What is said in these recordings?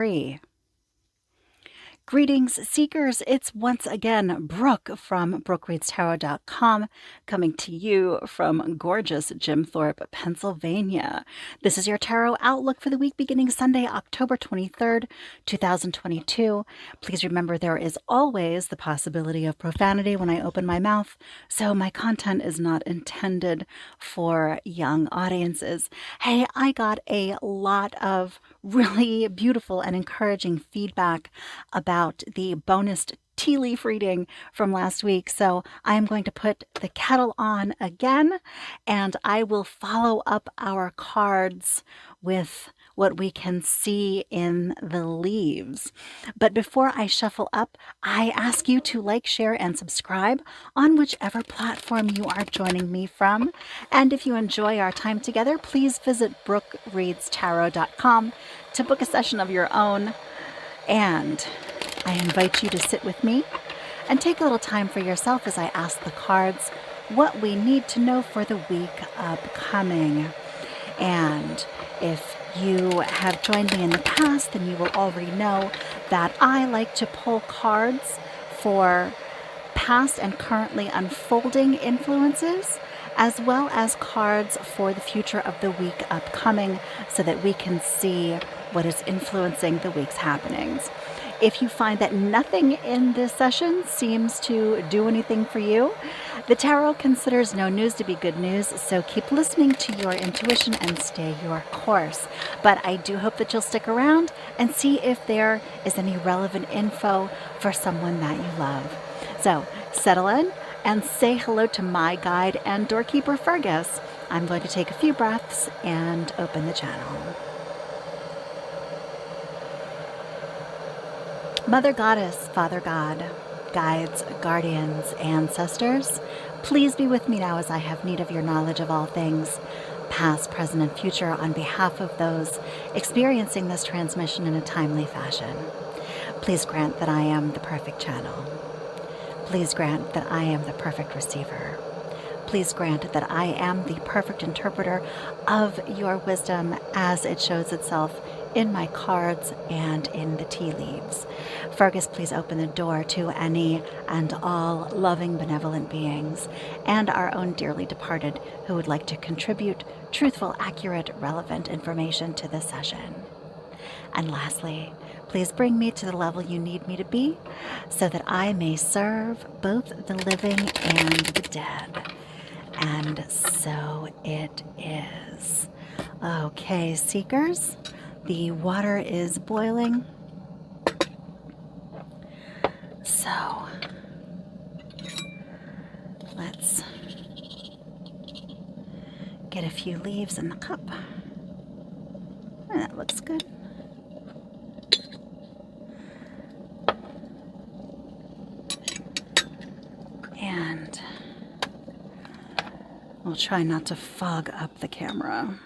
3. Greetings, seekers. It's once again Brooke from BrookeReadsTarot.com coming to you from gorgeous Jim Thorpe, Pennsylvania. This is your tarot outlook for the week beginning Sunday, October 23rd, 2022. Please remember there is always the possibility of profanity when I open my mouth, so my content is not intended for young audiences. Hey, I got a lot of really beautiful and encouraging feedback about the bonus tea leaf reading from last week. So I am going to put the kettle on again, and I will follow up our cards with what we can see in the leaves. But before I shuffle up, I ask you to like, share, and subscribe on whichever platform you are joining me from. And if you enjoy our time together, please visit BrookeReadsTarot.com to book a session of your own. And I invite you to sit with me and take a little time for yourself as I ask the cards what we need to know for the week upcoming. And if you have joined me in the past, then you will already know that I like to pull cards for past and currently unfolding influences, as well as cards for the future of the week upcoming, so that we can see what is influencing the week's happenings. If you find that nothing in this session seems to do anything for you, the tarot considers no news to be good news, so keep listening to your intuition and stay your course. But I do hope that you'll stick around and see if there is any relevant info for someone that you love. So settle in and say hello to my guide and doorkeeper, Fergus. I'm going to take a few breaths and open the channel. Mother Goddess, Father God, guides, guardians, ancestors, please be with me now as I have need of your knowledge of all things, past, present, and future, on behalf of those experiencing this transmission in a timely fashion. Please grant that I am the perfect channel. Please grant that I am the perfect receiver. Please grant that I am the perfect interpreter of your wisdom as it shows itself in my cards and in the tea leaves. Fergus, please open the door to any and all loving, benevolent beings and our own dearly departed who would like to contribute truthful, accurate, relevant information to this session. And lastly, please bring me to the level you need me to be so that I may serve both the living and the dead. And so it is. Okay, seekers, the water is boiling. So let's get a few leaves in the cup. That looks good. And we'll try not to fog up the camera.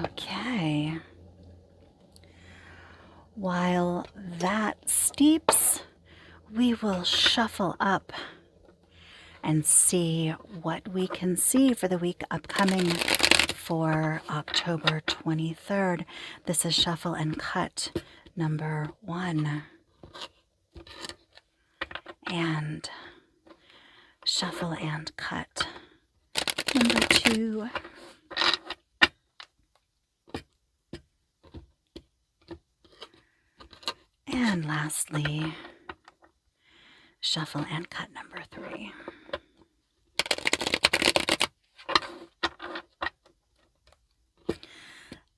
Okay. While that steeps, we will shuffle up and see what we can see for the week upcoming for October 23rd. This is Shuffle and Cut number 1. And Shuffle and Cut number 2. And lastly, Shuffle and Cut number 3.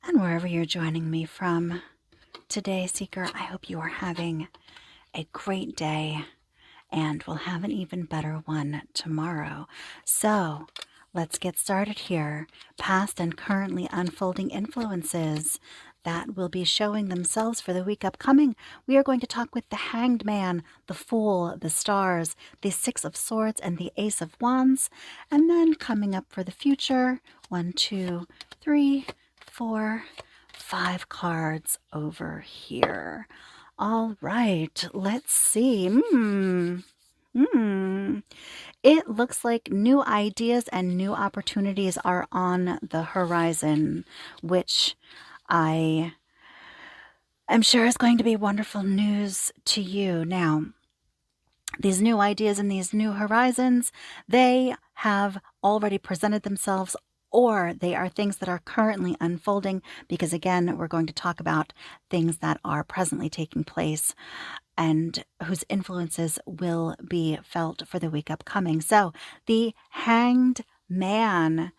And wherever you're joining me from today, Seeker, I hope you are having a great day and will have an even better one tomorrow. So let's get started here. Past and currently unfolding influences that will be showing themselves for the week upcoming. We are going to talk with the Hanged Man, the Fool, the Stars, the Six of Swords, and the Ace of Wands. And then coming up for the future, 1, 2, 3, 4, 5 cards over here. All right, let's see. Hmm. It looks like new ideas and new opportunities are on the horizon, which I am sure is going to be wonderful news to you. Now, these new ideas and these new horizons, they have already presented themselves, or they are things that are currently unfolding, because again, we're going to talk about things that are presently taking place and whose influences will be felt for the week upcoming. So, the Hanged Man.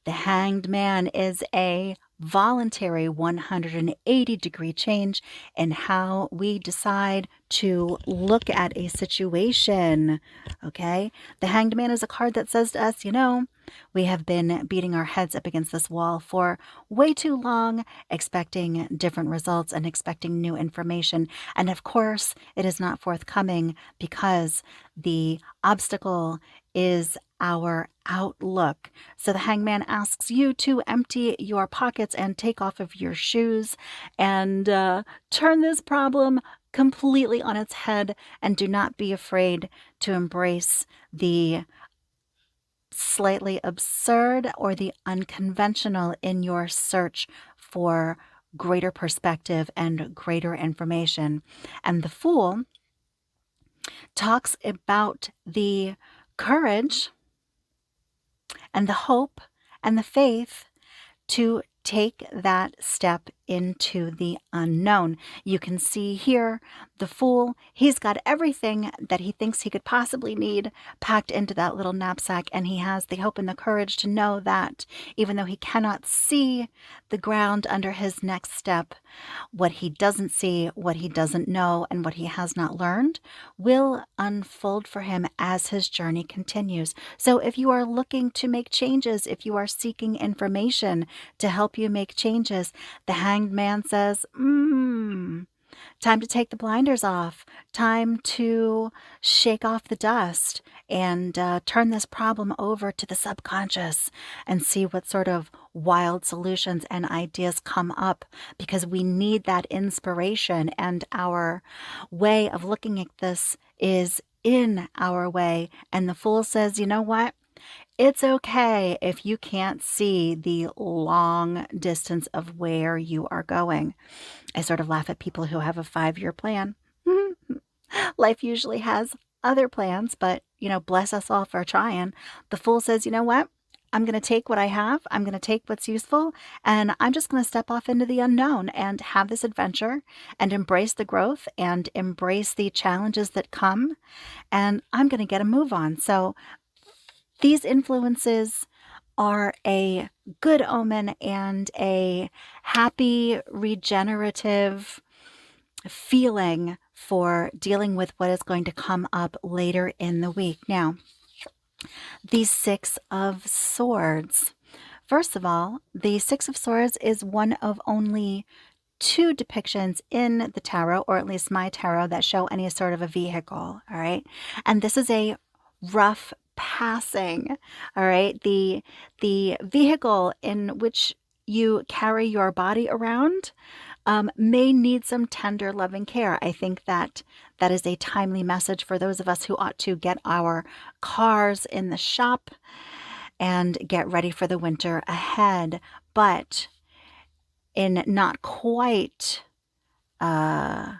The Hanged Man is a voluntary 180-degree change in how we decide to look at a situation. Okay? The Hanged Man is a card that says to us, we have been beating our heads up against this wall for way too long, expecting different results and expecting new information. And of course, it is not forthcoming because the obstacle is our outlook. So the hangman asks you to empty your pockets and take off of your shoes and turn this problem completely on its head, and do not be afraid to embrace the slightly absurd or the unconventional in your search for greater perspective and greater information. And the Fool talks about the courage and the hope and the faith to take that step into the unknown. You can see here the Fool, he's got everything that he thinks he could possibly need packed into that little knapsack, and he has the hope and the courage to know that even though he cannot see the ground under his next step, what he doesn't see, what he doesn't know, and what he has not learned will unfold for him as his journey continues. So if you are looking to make changes, if you are seeking information to help you make changes, the Hanged Man says, time to take the blinders off, time to shake off the dust and turn this problem over to the subconscious and see what sort of wild solutions and ideas come up, because we need that inspiration, and our way of looking at this is in our way. And the Fool says, you know what? It's okay if you can't see the long distance of where you are going. I sort of laugh at people who have a 5-year plan. Life usually has other plans, but, bless us all for trying. The Fool says, you know what? I'm going to take what I have. I'm going to take what's useful, and I'm just going to step off into the unknown and have this adventure and embrace the growth and embrace the challenges that come. And I'm going to get a move on. So these influences are a good omen and a happy, regenerative feeling for dealing with what is going to come up later in the week. Now, the Six of Swords. First of all, the Six of Swords is one of only 2 depictions in the tarot, or at least my tarot, that show any sort of a vehicle. All right. And this is a rough passing. All right. The vehicle in which you carry your body around may need some tender, loving care. I think that is a timely message for those of us who ought to get our cars in the shop and get ready for the winter ahead. But in not quite the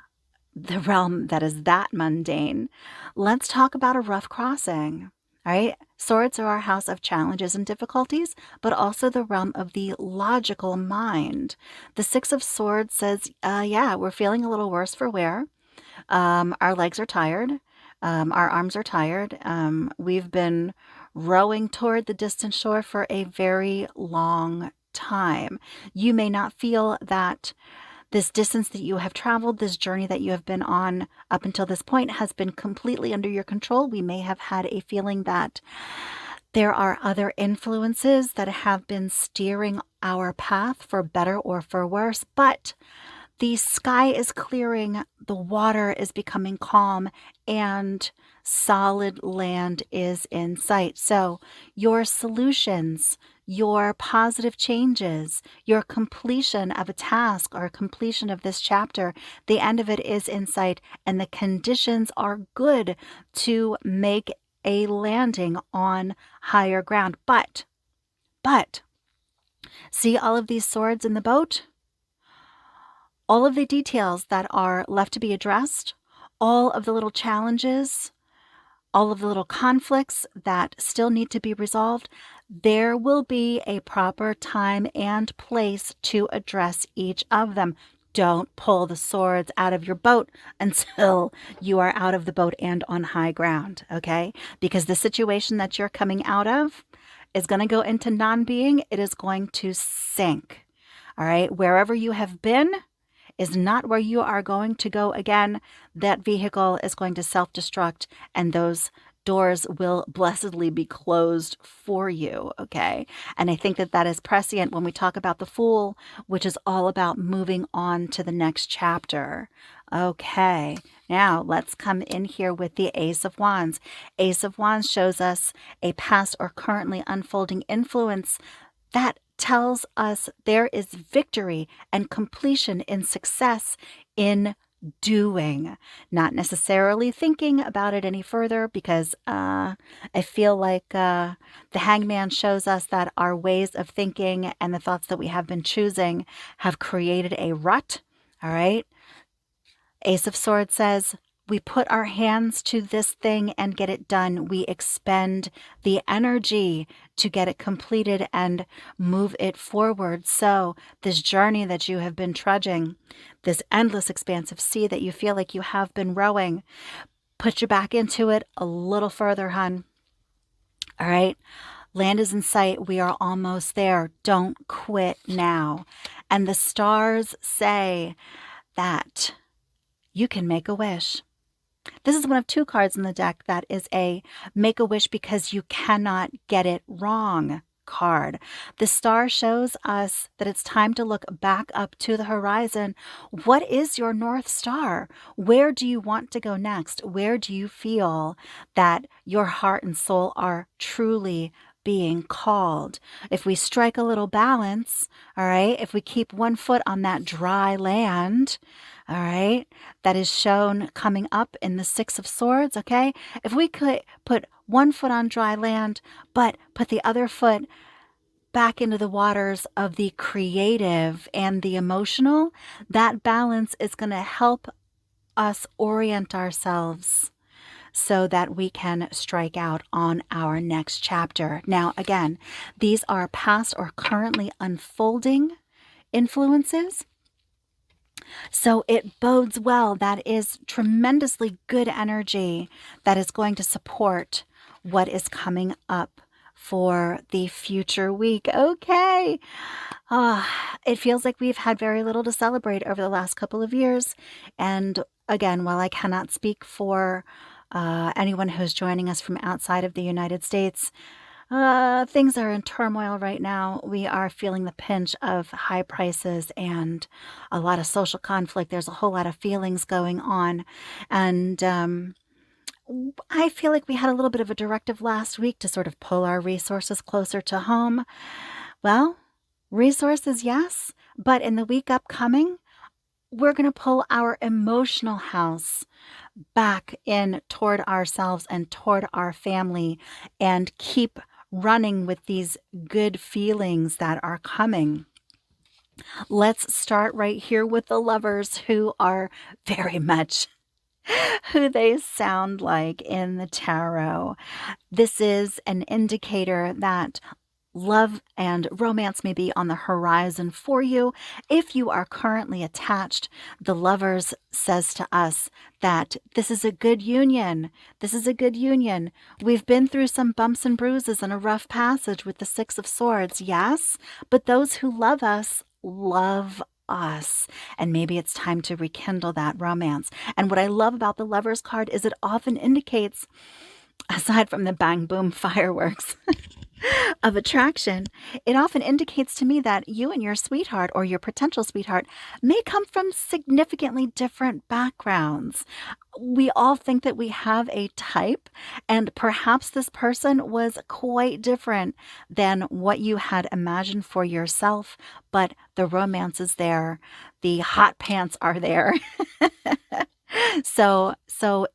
realm that is that mundane, let's talk about a rough crossing. All right. Swords are our house of challenges and difficulties, but also the realm of the logical mind. The Six of Swords says, yeah, we're feeling a little worse for wear. Our legs are tired. Our arms are tired. We've been rowing toward the distant shore for a very long time. You may not feel that this distance that you have traveled, this journey that you have been on up until this point, has been completely under your control. We may have had a feeling that there are other influences that have been steering our path for better or for worse, but the sky is clearing, the water is becoming calm, and solid land is in sight. So your solutions, your positive changes, your completion of a task or completion of this chapter. The end of it is in sight, and the conditions are good to make a landing on higher ground. But, see all of these swords in the boat? All of the details that are left to be addressed, all of the little challenges, all of the little conflicts that still need to be resolved, there will be a proper time and place to address each of them. Don't pull the swords out of your boat until you are out of the boat and on high ground, okay? Because the situation that you're coming out of is going to go into non-being. It is going to sink, all right? Wherever you have been is not where you are going to go again. That vehicle is going to self-destruct, and those doors will blessedly be closed for you, okay? And I think that that is prescient when we talk about the Fool, which is all about moving on to the next chapter. Okay, now let's come in here with the Ace of Wands. Ace of Wands shows us a past or currently unfolding influence that tells us there is victory and completion in success in doing, not necessarily thinking about it any further, because I feel like the Hangman shows us that our ways of thinking and the thoughts that we have been choosing have created a rut, all right? Ace of Swords says, we put our hands to this thing and get it done. We expend the energy to get it completed and move it forward. So this journey that you have been trudging, this endless expansive sea that you feel like you have been rowing, put your back into it a little further, hun. All right? Land is in sight. We are almost there. Don't quit now. And the stars say that you can make a wish. This is one of two cards in the deck that is a make a wish because you cannot get it wrong card. The star shows us that it's time to look back up to the horizon. What is your North Star? Where do you want to go next? Where do you feel that your heart and soul are truly being called? If we strike a little balance, all right, if we keep one foot on that dry land, all right, that is shown coming up in the Six of Swords, okay? If we could put one foot on dry land, but put the other foot back into the waters of the creative and the emotional, that balance is going to help us orient ourselves so that we can strike out on our next chapter. Now, again, these are past or currently unfolding influences. So it bodes well. That is tremendously good energy that is going to support what is coming up for the future week. Okay. It feels like we've had very little to celebrate over the last couple of years. And again, while I cannot speak for anyone who's joining us from outside of the United States, things are in turmoil right now. We are feeling the pinch of high prices and a lot of social conflict. There's a whole lot of feelings going on. And I feel like we had a little bit of a directive last week to sort of pull our resources closer to home. Well, resources, yes, but in the week upcoming, we're going to pull our emotional house back in toward ourselves and toward our family and keep running with these good feelings that are coming. Let's start right here with the Lovers, who are very much who they sound like in the tarot. This is an indicator that love and romance may be on the horizon for you. If you are currently attached, the Lovers says to us that this is a good union. This is a good union. We've been through some bumps and bruises and a rough passage with the Six of Swords, yes, but those who love us love us, and maybe it's time to rekindle that romance. And what I love about the Lovers card is it often indicates, aside from the bang boom fireworks, of attraction, it often indicates to me that you and your sweetheart or your potential sweetheart may come from significantly different backgrounds. We all think that we have a type, and perhaps this person was quite different than what you had imagined for yourself, but the romance is there, the hot pants are there. So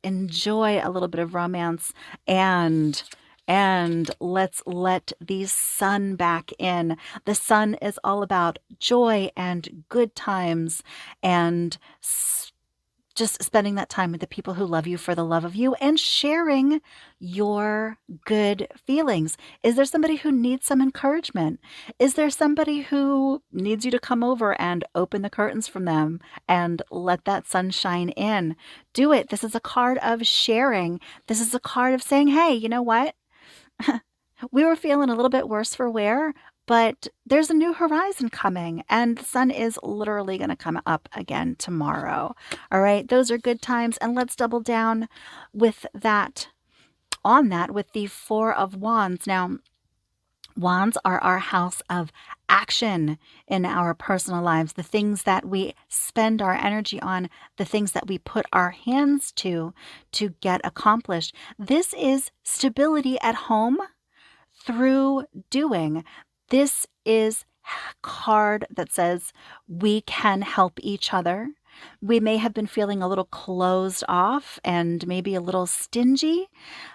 enjoy a little bit of romance, and let's let the sun back in. The sun is all about joy and good times and just spending that time with the people who love you for the love of you and sharing your good feelings. Is there somebody who needs some encouragement? Is there somebody who needs you to come over and open the curtains from them and let that sunshine in? Do it. This is a card of sharing. This is a card of saying, hey, you know what? We were feeling a little bit worse for wear, but there's a new horizon coming, and the sun is literally going to come up again tomorrow. All right, those are good times, and let's double down with that, on that, with the Four of Wands. Now, Wands are our house of action in our personal lives, the things that we spend our energy on, the things that we put our hands to get accomplished. This is stability at home through doing. This is a card that says we can help each other. We may have been feeling a little closed off and maybe a little stingy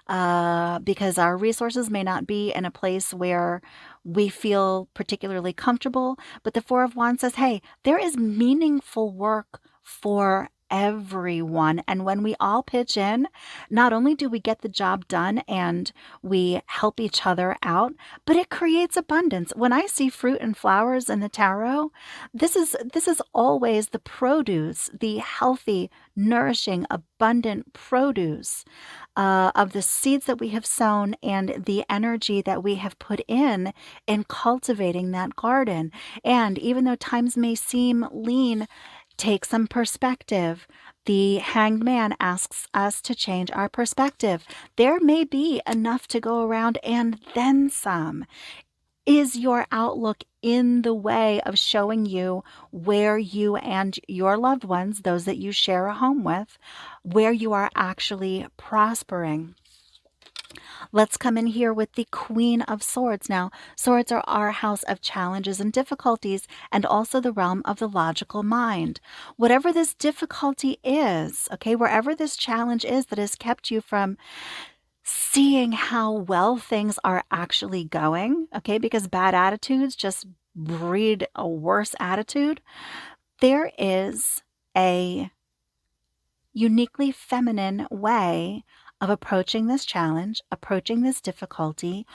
because our resources may not be in a place where we feel particularly comfortable. But the Four of Wands says, hey, there is meaningful work for everyone. And when we all pitch in, not only do we get the job done and we help each other out, but it creates abundance. When I see fruit and flowers in the tarot, this is always the produce, the healthy, nourishing, abundant produce of the seeds that we have sown and the energy that we have put in cultivating that garden. And even though times may seem lean, take some perspective. The Hanged Man asks us to change our perspective. There may be enough to go around and then some. Is your outlook in the way of showing you where you and your loved ones, those that you share a home with, where you are actually prospering? Let's come in here with the Queen of Swords. Now, swords are our house of challenges and difficulties, and also the realm of the logical mind. Whatever this difficulty is, okay, wherever this challenge is that has kept you from seeing how well things are actually going, okay, because bad attitudes just breed a worse attitude, there is a uniquely feminine way of approaching this challenge, approaching this difficulty,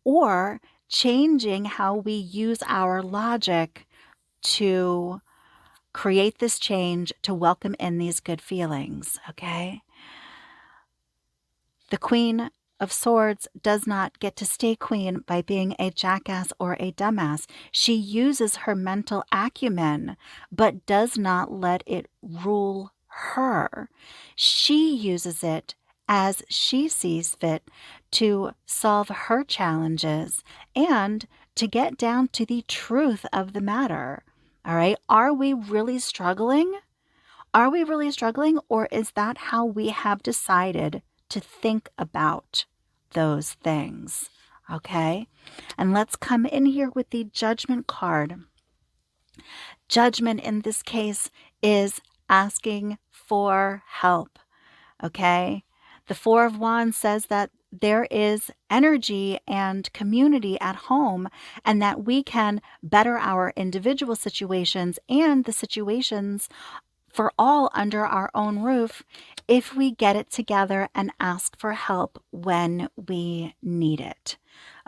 or changing how we use our logic to create this change, to welcome in these good feelings, okay? The Queen of Swords does not get to stay queen by being a jackass or a dumbass. She uses her mental acumen, but does not let it rule her. She uses it as she sees fit to solve her challenges and to get down to the truth of the matter. All right, are we really struggling? Are we really struggling, or is that how we have decided to think about those things? Okay, and let's come in here with the Judgment card. Judgment in this case is asking for help. Okay, the Four of Wands says that there is energy and community at home, and that we can better our individual situations and the situations for all under our own roof if we get it together and ask for help when we need it.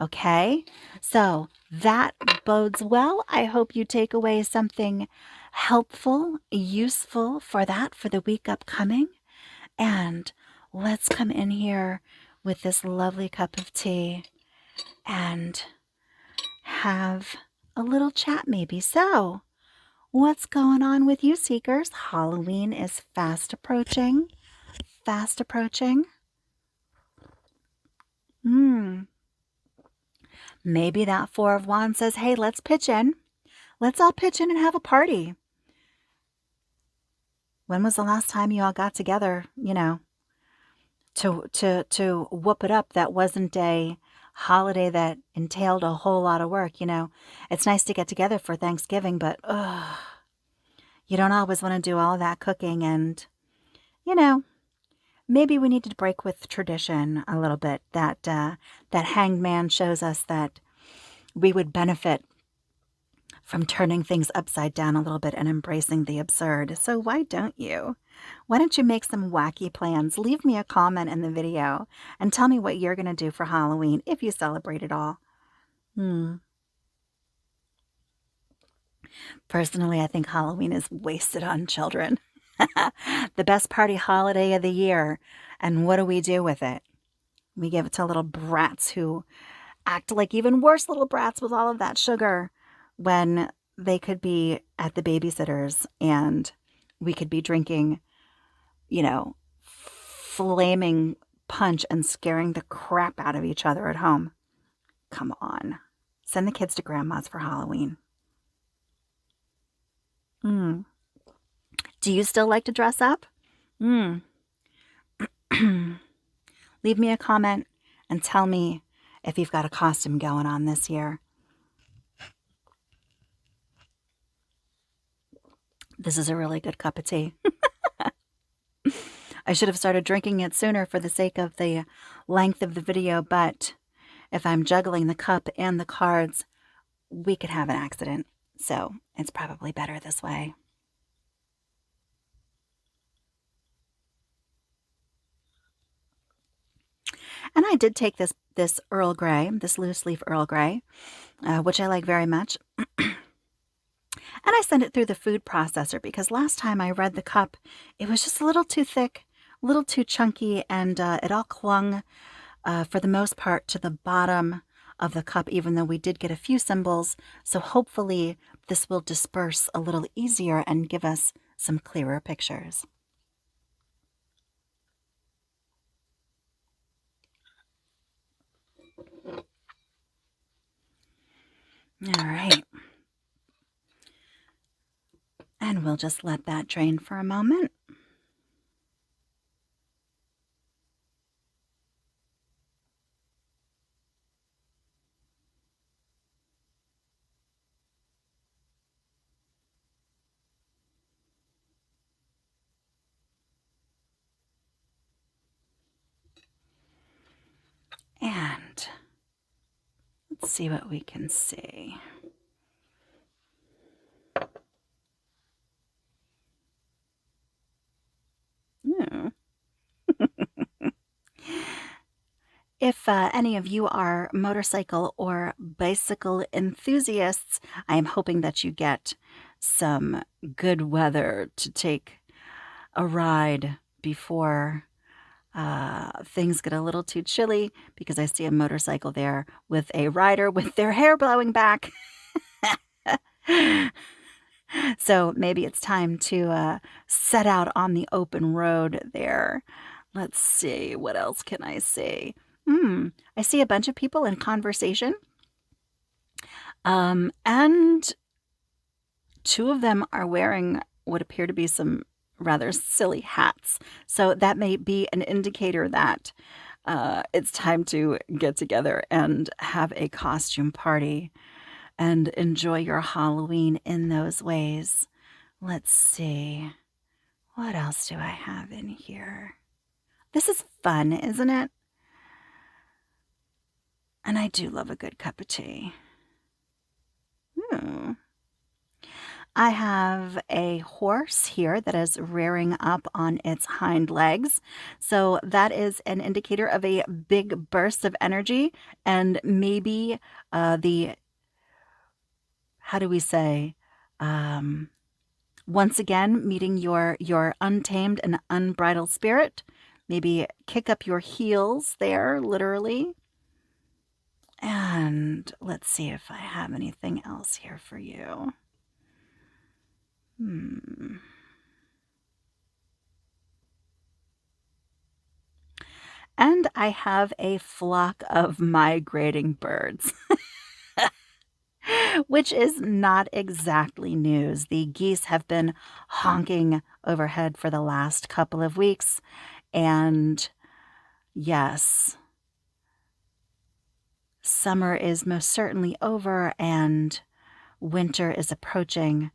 Okay, so that bodes well. I hope you take away something helpful, useful for that for the week upcoming. And let's come in here with this lovely cup of tea and have a little chat maybe. So, what's going on with you, seekers? Halloween is fast approaching. Fast approaching. Maybe that Four of Wands says, hey, let's pitch in. Let's all pitch in and have a party. When was the last time you all got together, to whoop it up? That wasn't a holiday that entailed a whole lot of work. It's nice to get together for Thanksgiving, but you don't always want to do all that cooking. And, you know, maybe we need to break with tradition a little bit. That Hanged Man shows us that we would benefit from turning things upside down a little bit and embracing the absurd. So why don't you? Why don't you make some wacky plans? Leave me a comment in the video and tell me what you're going to do for Halloween if you celebrate it all. Personally, I think Halloween is wasted on children. The best party holiday of the year. And what do we do with it? We give it to little brats who act like even worse little brats with all of that sugar when they could be at the babysitter's and we could be drinking, flaming punch and scaring the crap out of each other at home. Come on. Send the kids to grandma's for Halloween. Do you still like to dress up? Leave me a comment and tell me if you've got a costume going on this year. This is a really good cup of tea. I should have started drinking it sooner for the sake of the length of the video, but if I'm juggling the cup and the cards, we could have an accident. So it's probably better this way. And I did take this Earl Grey, this loose leaf Earl Grey, which I like very much. And I sent it through the food processor because last time I read the cup, it was just a little too thick, a little too chunky, and it all clung for the most part to the bottom of the cup, even though we did get a few symbols. So hopefully this will disperse a little easier and give us some clearer pictures. All right. And we'll just let that drain for a moment. And let's see what we can see. If any of you are motorcycle or bicycle enthusiasts, I am hoping that you get some good weather to take a ride before things get a little too chilly, because I see a motorcycle there with a rider with their hair blowing back. So maybe it's time to set out on the open road there. Let's see, what else can I see? I see a bunch of people in conversation. And two of them are wearing what appear to be some rather silly hats. So that may be an indicator that it's time to get together and have a costume party and enjoy your Halloween in those ways. Let's see. What else do I have in here? This is fun, isn't it? And I do love a good cup of tea. I have a horse here that is rearing up on its hind legs. So that is an indicator of a big burst of energy, and maybe how do we say, once again, meeting your untamed and unbridled spirit. Maybe kick up your heels there, literally. And let's see if I have anything else here for you. And I have a flock of migrating birds. which is not exactly news. The geese have been honking overhead for the last couple of weeks, and yes, summer is most certainly over and winter is approaching.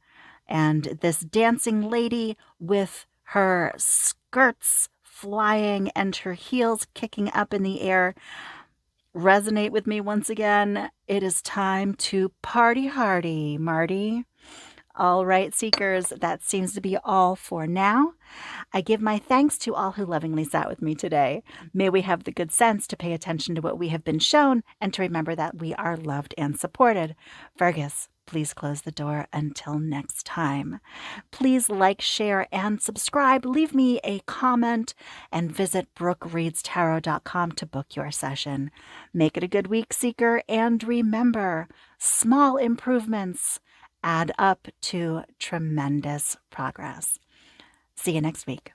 And this dancing lady with her skirts flying and her heels kicking up in the air resonate with me once again. It is time to party hardy, Marty. All right, seekers, that seems to be all for now. I give my thanks to all who lovingly sat with me today. May we have the good sense to pay attention to what we have been shown and to remember that we are loved and supported. Fergus, please close the door until next time. Please like, share, and subscribe. Leave me a comment and visit BrookeReadsTarot.com to book your session. Make it a good week, seeker, and remember, small improvements add up to tremendous progress. See you next week.